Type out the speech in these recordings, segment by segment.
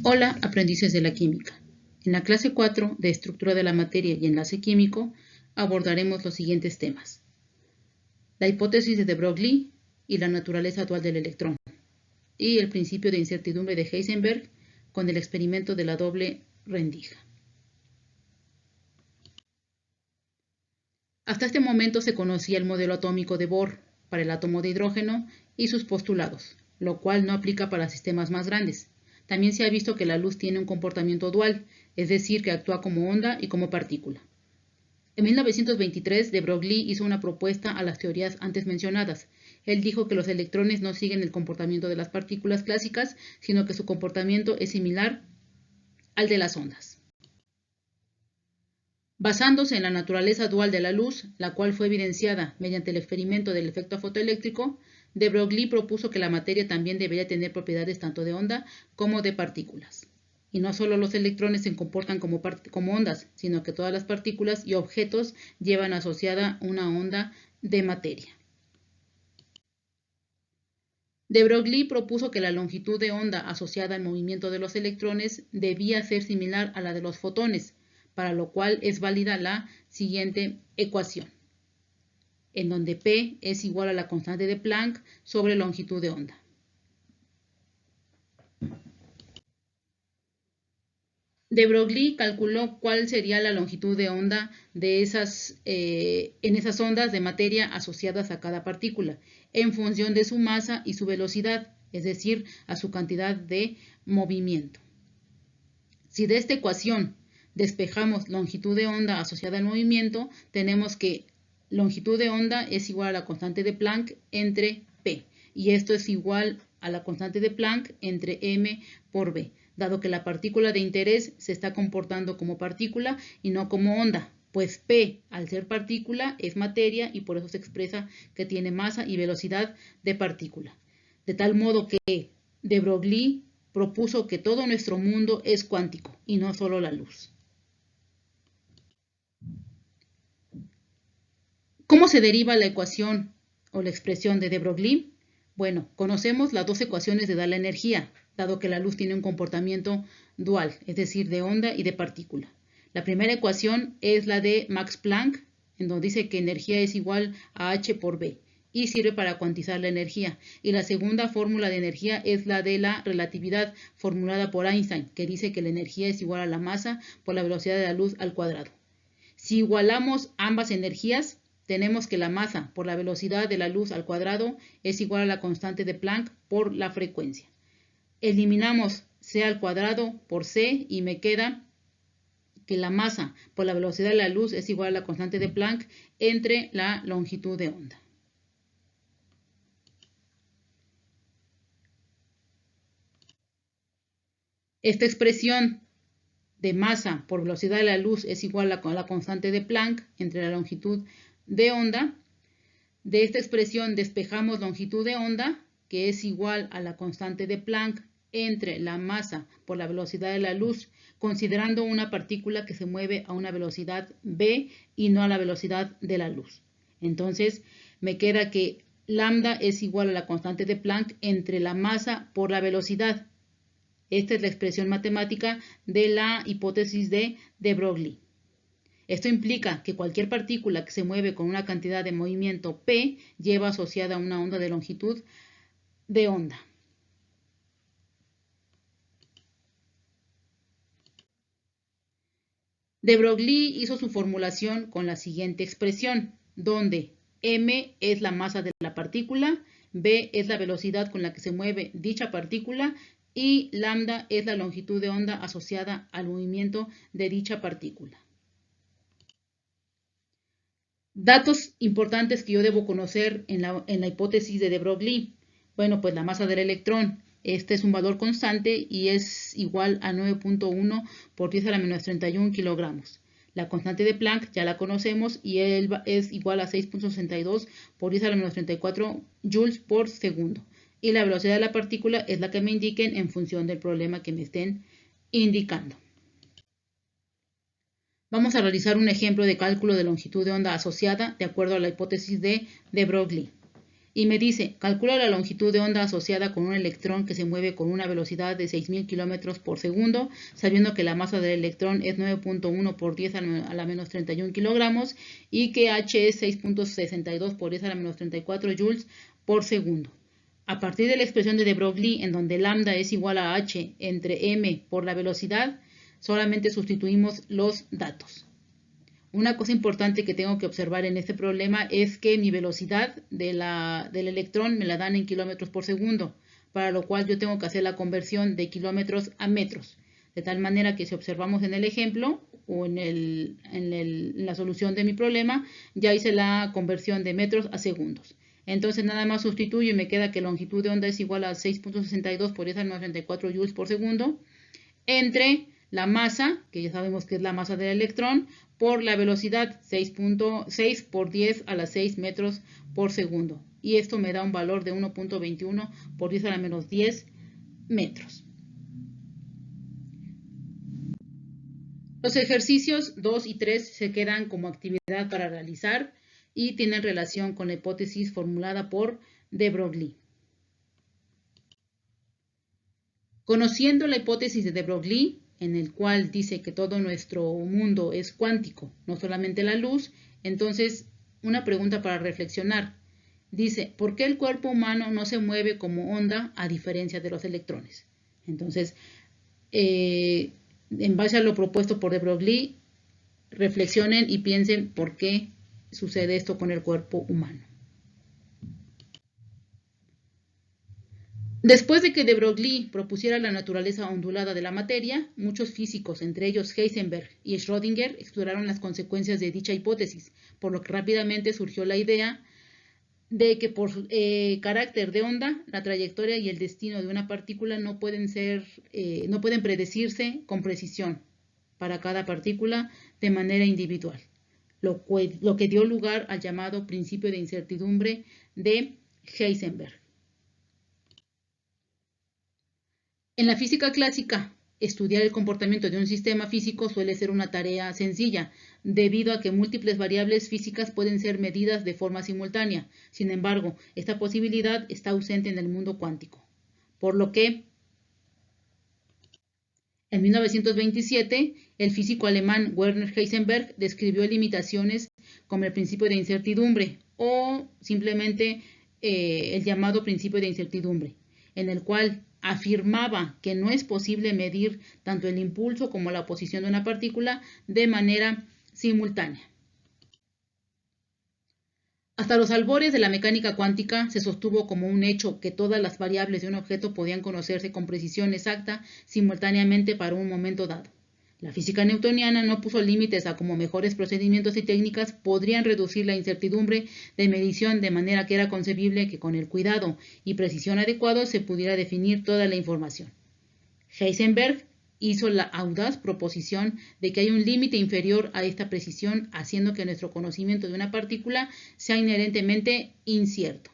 Hola, aprendices de la química. En la clase 4 de Estructura de la materia y enlace químico abordaremos los siguientes temas: la hipótesis de de Broglie y la naturaleza dual del electrón, y el principio de incertidumbre de Heisenberg con el experimento de la doble rendija. Hasta este momento se conocía el modelo atómico de Bohr para el átomo de hidrógeno y sus postulados, lo cual no aplica para sistemas más grandes. También se ha visto que la luz tiene un comportamiento dual, es decir, que actúa como onda y como partícula. En 1923, de Broglie hizo una propuesta a las teorías antes mencionadas. Él dijo que los electrones no siguen el comportamiento de las partículas clásicas, sino que su comportamiento es similar al de las ondas. Basándose en la naturaleza dual de la luz, la cual fue evidenciada mediante el experimento del efecto fotoeléctrico, de Broglie propuso que la materia también debería tener propiedades tanto de onda como de partículas. Y no solo los electrones se comportan como ondas, sino que todas las partículas y objetos llevan asociada una onda de materia. De Broglie propuso que la longitud de onda asociada al movimiento de los electrones debía ser similar a la de los fotones, para lo cual es válida la siguiente ecuación, en donde P es igual a la constante de Planck sobre longitud de onda. De Broglie calculó cuál sería la longitud de onda de en esas ondas de materia asociadas a cada partícula, en función de su masa y su velocidad, es decir, a su cantidad de movimiento. Si de esta ecuación despejamos longitud de onda asociada al movimiento, tenemos que longitud de onda es igual a la constante de Planck entre P, y esto es igual a la constante de Planck entre M por B, dado que la partícula de interés se está comportando como partícula y no como onda, pues P, al ser partícula, es materia y por eso se expresa que tiene masa y velocidad de partícula. De tal modo que de Broglie propuso que todo nuestro mundo es cuántico y no solo la luz. ¿Cómo se deriva la ecuación o la expresión de Broglie? Bueno, conocemos las dos ecuaciones de dar la energía, dado que la luz tiene un comportamiento dual, es decir, de onda y de partícula. La primera ecuación es la de Max Planck, en donde dice que energía es igual a H por B, y sirve para cuantizar la energía. Y la segunda fórmula de energía es la de la relatividad formulada por Einstein, que dice que la energía es igual a la masa por la velocidad de la luz al cuadrado. Si igualamos ambas energías, tenemos que la masa por la velocidad de la luz al cuadrado es igual a la constante de Planck por la frecuencia. Eliminamos C al cuadrado por C y me queda que la masa por la velocidad de la luz es igual a la constante de Planck entre la longitud de onda. Esta expresión de masa por velocidad de la luz es igual a la constante de Planck entre la longitud de onda. De esta expresión despejamos longitud de onda, que es igual a la constante de Planck entre la masa por la velocidad de la luz, considerando una partícula que se mueve a una velocidad v y no a la velocidad de la luz. Entonces, me queda que lambda es igual a la constante de Planck entre la masa por la velocidad. Esta es la expresión matemática de la hipótesis de Broglie. Esto implica que cualquier partícula que se mueve con una cantidad de movimiento P lleva asociada una onda de longitud de onda. De Broglie hizo su formulación con la siguiente expresión, donde m es la masa de la partícula, b es la velocidad con la que se mueve dicha partícula y lambda es la longitud de onda asociada al movimiento de dicha partícula. Datos importantes que yo debo conocer en la hipótesis de Broglie. Bueno, pues la masa del electrón. Este es un valor constante y es igual a 9.1 por 10 a la menos 31 kilogramos. La constante de Planck ya la conocemos y es igual a 6.62 por 10 a la menos 34 joules por segundo. Y la velocidad de la partícula es la que me indiquen en función del problema que me estén indicando. Vamos a realizar un ejemplo de cálculo de longitud de onda asociada de acuerdo a la hipótesis de Broglie. Y me dice, calcula la longitud de onda asociada con un electrón que se mueve con una velocidad de 6.000 kilómetros por segundo, sabiendo que la masa del electrón es 9.1 por 10 a la menos 31 kilogramos y que H es 6.62 por 10 a la menos 34 joules por segundo. A partir de la expresión de de Broglie, en donde lambda es igual a H entre m por la velocidad, solamente sustituimos los datos. Una cosa importante que tengo que observar en este problema es que mi velocidad del electrón me la dan en kilómetros por segundo, para lo cual yo tengo que hacer la conversión de kilómetros a metros. De tal manera que si observamos en el ejemplo o en la solución de mi problema, ya hice la conversión de metros a segundos. Entonces nada más sustituyo y me queda que longitud de onda es igual a 6.62 por 10 a la 34 joules por segundo, entre la masa, que ya sabemos que es la masa del electrón, por la velocidad 6.6 por 10 a la 6 metros por segundo. Y esto me da un valor de 1.21 por 10 a la menos 10 metros. Los ejercicios 2 y 3 se quedan como actividad para realizar y tienen relación con la hipótesis formulada por de Broglie. Conociendo la hipótesis de de Broglie, en el cual dice que todo nuestro mundo es cuántico, no solamente la luz, entonces una pregunta para reflexionar. Dice, ¿por qué el cuerpo humano no se mueve como onda a diferencia de los electrones? Entonces, en base a lo propuesto por de Broglie, reflexionen y piensen por qué sucede esto con el cuerpo humano. Después de que de Broglie propusiera la naturaleza ondulada de la materia, muchos físicos, entre ellos Heisenberg y Schrödinger, exploraron las consecuencias de dicha hipótesis, por lo que rápidamente surgió la idea de que por carácter de onda, la trayectoria y el destino de una partícula no pueden predecirse con precisión para cada partícula de manera individual, lo que dio lugar al llamado principio de incertidumbre de Heisenberg. En la física clásica, estudiar el comportamiento de un sistema físico suele ser una tarea sencilla, debido a que múltiples variables físicas pueden ser medidas de forma simultánea. Sin embargo, esta posibilidad está ausente en el mundo cuántico. Por lo que, en 1927, el físico alemán Werner Heisenberg describió limitaciones como el principio de incertidumbre o simplemente el llamado principio de incertidumbre, en el cual afirmaba que no es posible medir tanto el impulso como la posición de una partícula de manera simultánea. Hasta los albores de la mecánica cuántica se sostuvo como un hecho que todas las variables de un objeto podían conocerse con precisión exacta simultáneamente para un momento dado. La física newtoniana no puso límites a cómo mejores procedimientos y técnicas podrían reducir la incertidumbre de medición de manera que era concebible que con el cuidado y precisión adecuados se pudiera definir toda la información. Heisenberg hizo la audaz proposición de que hay un límite inferior a esta precisión, haciendo que nuestro conocimiento de una partícula sea inherentemente incierto.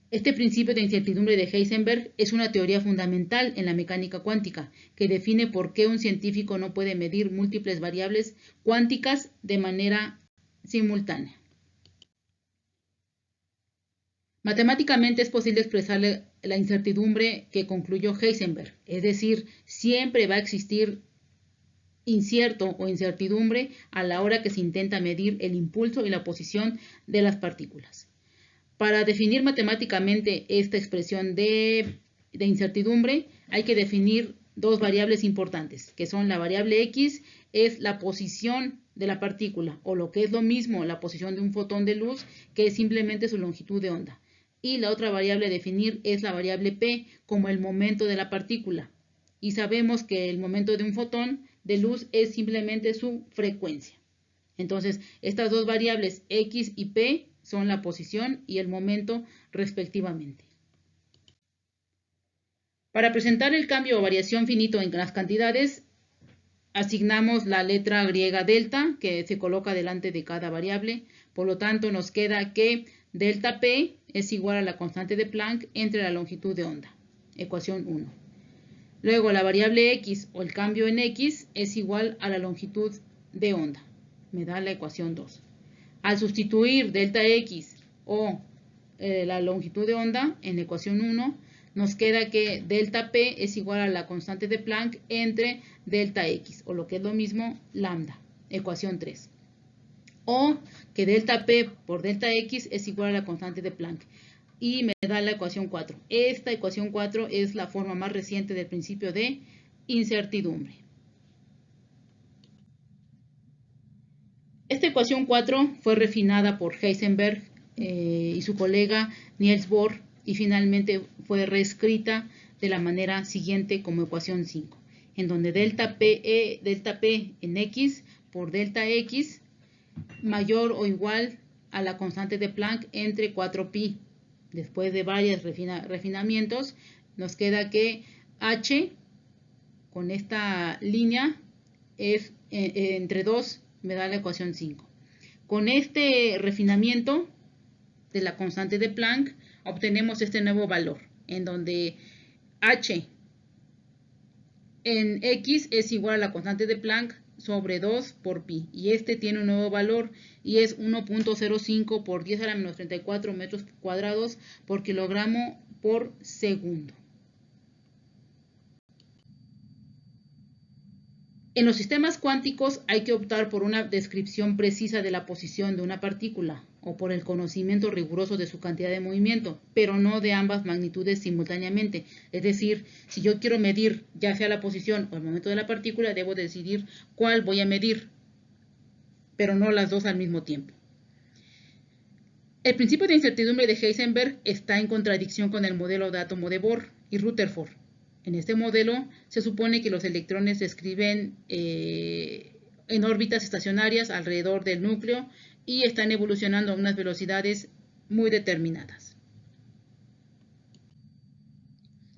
Este principio de incertidumbre de Heisenberg es una teoría fundamental en la mecánica cuántica, que define por qué un científico no puede medir múltiples variables cuánticas de manera simultánea. Matemáticamente es posible expresar la incertidumbre que concluyó Heisenberg, es decir, siempre va a existir incierto o incertidumbre a la hora que se intenta medir el impulso y la posición de las partículas. Para definir matemáticamente esta expresión de incertidumbre, hay que definir dos variables importantes, que son la variable X, es la posición de la partícula, o lo que es lo mismo, la posición de un fotón de luz, que es simplemente su longitud de onda. Y la otra variable a definir es la variable P, como el momento de la partícula. Y sabemos que el momento de un fotón de luz es simplemente su frecuencia. Entonces, estas dos variables X y P son la posición y el momento respectivamente. Para presentar el cambio o variación finito en las cantidades, asignamos la letra griega delta, que se coloca delante de cada variable. Por lo tanto, nos queda que delta P es igual a la constante de Planck entre la longitud de onda. Ecuación 1. Luego, la variable X o el cambio en X es igual a la longitud de onda. Me da la ecuación 2. Al sustituir delta X o la longitud de onda en la ecuación 1, nos queda que delta P es igual a la constante de Planck entre delta X, o lo que es lo mismo, lambda, ecuación 3. O que delta P por delta X es igual a la constante de Planck. Y me da la ecuación 4. Esta ecuación 4 es la forma más reciente del principio de incertidumbre. Esta ecuación 4 fue refinada por Heisenberg y su colega Niels Bohr y finalmente fue reescrita de la manera siguiente como ecuación 5, en donde delta P en X por delta X mayor o igual a la constante de Planck entre 4pi. Después de varios refinamientos, nos queda que H con esta línea es entre 2, me da la ecuación 5. Con este refinamiento de la constante de Planck, obtenemos este nuevo valor, en donde H en X es igual a la constante de Planck sobre 2 por pi. Y este tiene un nuevo valor y es 1.05 por 10 a la menos 34 metros cuadrados por kilogramo por segundo. En los sistemas cuánticos hay que optar por una descripción precisa de la posición de una partícula o por el conocimiento riguroso de su cantidad de movimiento, pero no de ambas magnitudes simultáneamente. Es decir, si yo quiero medir ya sea la posición o el momento de la partícula, debo decidir cuál voy a medir, pero no las dos al mismo tiempo. El principio de incertidumbre de Heisenberg está en contradicción con el modelo de átomo de Bohr y Rutherford. En este modelo se supone que los electrones se describen en órbitas estacionarias alrededor del núcleo y están evolucionando a unas velocidades muy determinadas.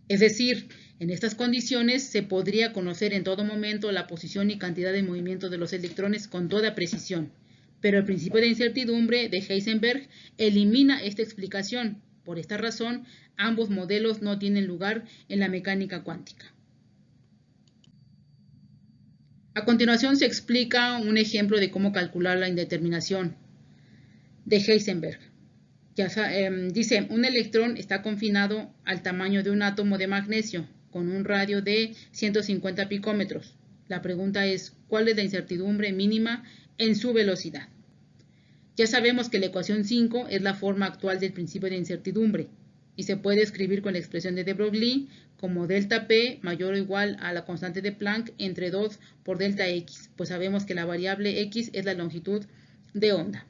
Es decir, en estas condiciones se podría conocer en todo momento la posición y cantidad de movimiento de los electrones con toda precisión, pero el principio de incertidumbre de Heisenberg elimina esta explicación. Por esta razón, ambos modelos no tienen lugar en la mecánica cuántica. A continuación se explica un ejemplo de cómo calcular la indeterminación de Heisenberg. Dice, un electrón está confinado al tamaño de un átomo de magnesio con un radio de 150 picómetros. La pregunta es, ¿cuál es la incertidumbre mínima en su velocidad? Ya sabemos que la ecuación 5 es la forma actual del principio de incertidumbre y se puede escribir con la expresión de de Broglie como delta P mayor o igual a la constante de Planck entre 2 por delta X, pues sabemos que la variable X es la longitud de onda.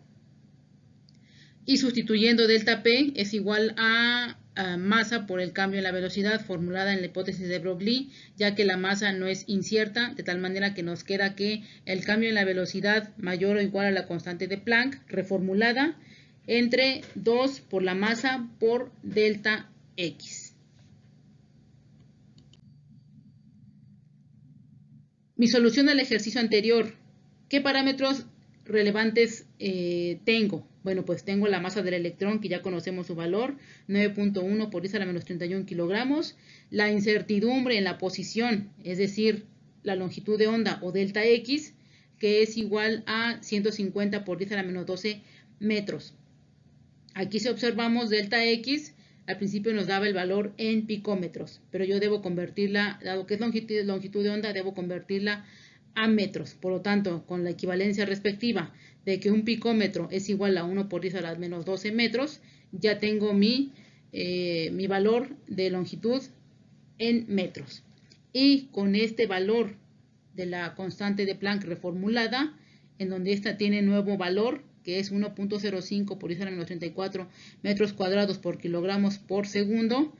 Y sustituyendo delta P es igual a masa por el cambio en la velocidad formulada en la hipótesis de Broglie, ya que la masa no es incierta, de tal manera que nos queda que el cambio en la velocidad mayor o igual a la constante de Planck, reformulada, entre 2 por la masa por delta X. Mi solución al ejercicio anterior, ¿qué parámetros relevantes tengo? Bueno, pues tengo la masa del electrón, que ya conocemos su valor, 9.1 por 10 a la menos 31 kilogramos. La incertidumbre en la posición, es decir, la longitud de onda o delta X, que es igual a 150 por 10 a la menos 12 metros. Aquí si observamos delta X, al principio nos daba el valor en picómetros, pero yo debo convertirla, dado que es longitud de onda, debo convertirla a metros. Por lo tanto, con la equivalencia respectiva de que un picómetro es igual a 1 por 10 a la menos 12 metros, ya tengo mi valor de longitud en metros. Y con este valor de la constante de Planck reformulada, en donde esta tiene nuevo valor, que es 1.05 por 10 a la menos 34 metros cuadrados por kilogramos por segundo,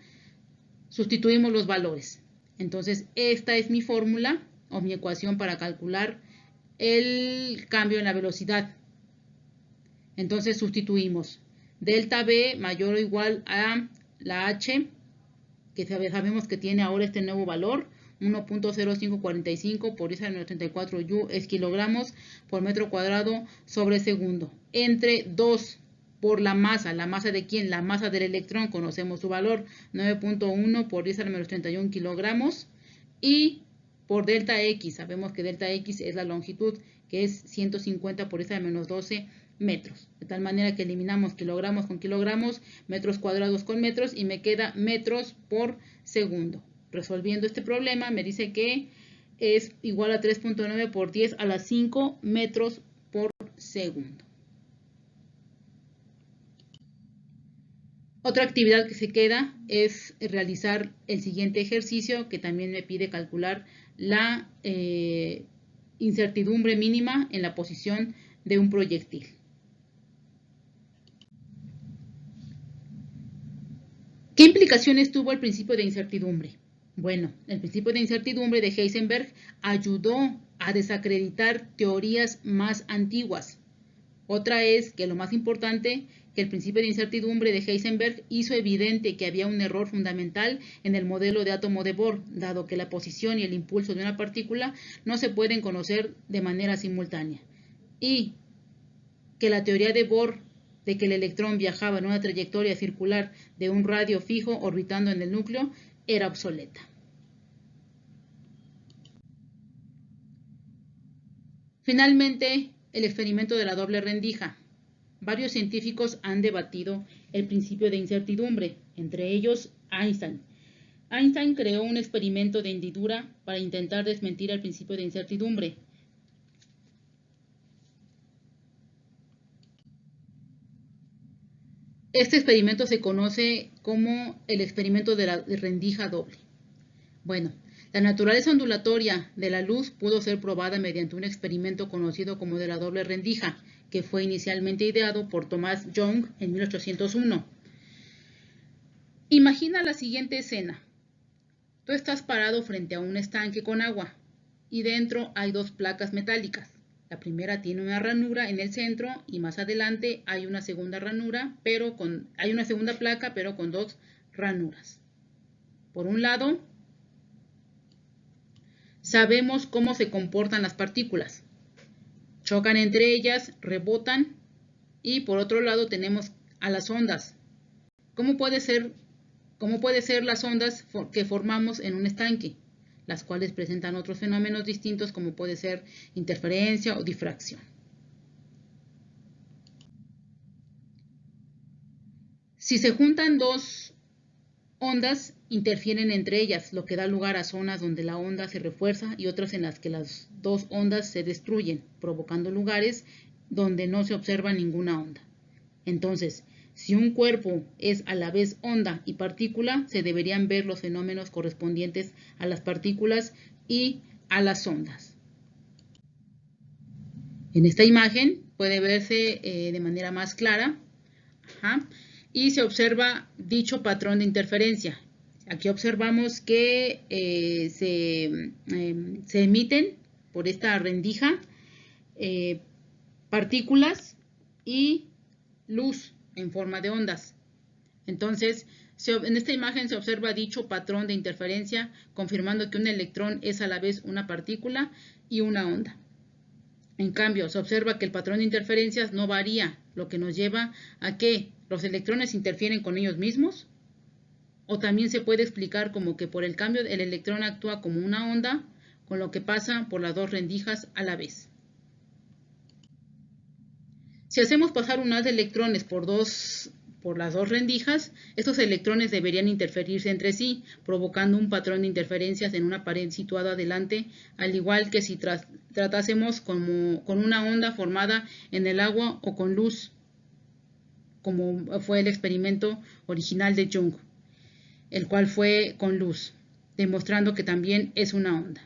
sustituimos los valores. Entonces, esta es mi fórmula o mi ecuación para calcular el cambio en la velocidad. Entonces, sustituimos delta B mayor o igual a la H, que sabemos que tiene ahora este nuevo valor, 1.0545 por 10 a la menos 34 es kilogramos por metro cuadrado sobre segundo, entre 2 por la masa de quién, la masa del electrón, conocemos su valor, 9.1 por 10 a la menos 31 kilogramos, y por delta X, sabemos que delta X es la longitud, que es 150 por 10 a la menos 12 metros. De tal manera que eliminamos kilogramos con kilogramos, metros cuadrados con metros y me queda metros por segundo. Resolviendo este problema me dice que es igual a 3.9 por 10 a la 5 metros por segundo. Otra actividad que se queda es realizar el siguiente ejercicio, que también me pide calcular la incertidumbre mínima en la posición de un proyectil. ¿Qué implicaciones tuvo el principio de incertidumbre? Bueno, el principio de incertidumbre de Heisenberg ayudó a desacreditar teorías más antiguas. Otra es que lo más importante, que el principio de incertidumbre de Heisenberg hizo evidente que había un error fundamental en el modelo de átomo de Bohr, dado que la posición y el impulso de una partícula no se pueden conocer de manera simultánea. Y que la teoría de Bohr de que el electrón viajaba en una trayectoria circular de un radio fijo orbitando en el núcleo era obsoleta. Finalmente, el experimento de la doble rendija. Varios científicos han debatido el principio de incertidumbre, entre ellos Einstein. Einstein creó un experimento de hendidura para intentar desmentir el principio de incertidumbre. Este experimento se conoce como el experimento de la rendija doble. Bueno, la naturaleza ondulatoria de la luz pudo ser probada mediante un experimento conocido como de la doble rendija, que fue inicialmente ideado por Thomas Young en 1801. Imagina la siguiente escena. Tú estás parado frente a un estanque con agua y dentro hay dos placas metálicas. La primera tiene una ranura en el centro y más adelante hay una segunda ranura, hay una segunda placa, pero con dos ranuras. Por un lado, sabemos cómo se comportan las partículas. Chocan entre ellas, rebotan y por otro lado tenemos a las ondas. ¿Cómo puede ser las ondas que formamos en un estanque? Las cuales presentan otros fenómenos distintos como puede ser interferencia o difracción. Si se juntan dos ondas, interfieren entre ellas, lo que da lugar a zonas donde la onda se refuerza y otras en las que las dos ondas se destruyen, provocando lugares donde no se observa ninguna onda. Entonces, si un cuerpo es a la vez onda y partícula, se deberían ver los fenómenos correspondientes a las partículas y a las ondas. En esta imagen puede verse de manera más clara y se observa dicho patrón de interferencia. Aquí observamos que se emiten por esta rendija partículas y luz en forma de ondas. Entonces, en esta imagen se observa dicho patrón de interferencia, confirmando que un electrón es a la vez una partícula y una onda. En cambio, se observa que el patrón de interferencias no varía, lo que nos lleva a que los electrones interfieren con ellos mismos, o también se puede explicar como que por el cambio el electrón actúa como una onda, con lo que pasa por las dos rendijas a la vez. Si hacemos pasar un haz de electrones por las dos rendijas, estos electrones deberían interferirse entre sí, provocando un patrón de interferencias en una pared situada adelante, al igual que si tratásemos con una onda formada en el agua o con luz, como fue el experimento original de Young, el cual fue con luz, demostrando que también es una onda.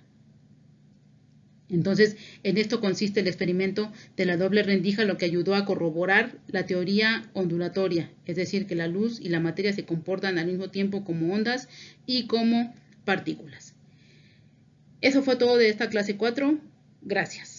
Entonces, en esto consiste el experimento de la doble rendija, lo que ayudó a corroborar la teoría ondulatoria, es decir, que la luz y la materia se comportan al mismo tiempo como ondas y como partículas. Eso fue todo de esta clase 4. Gracias.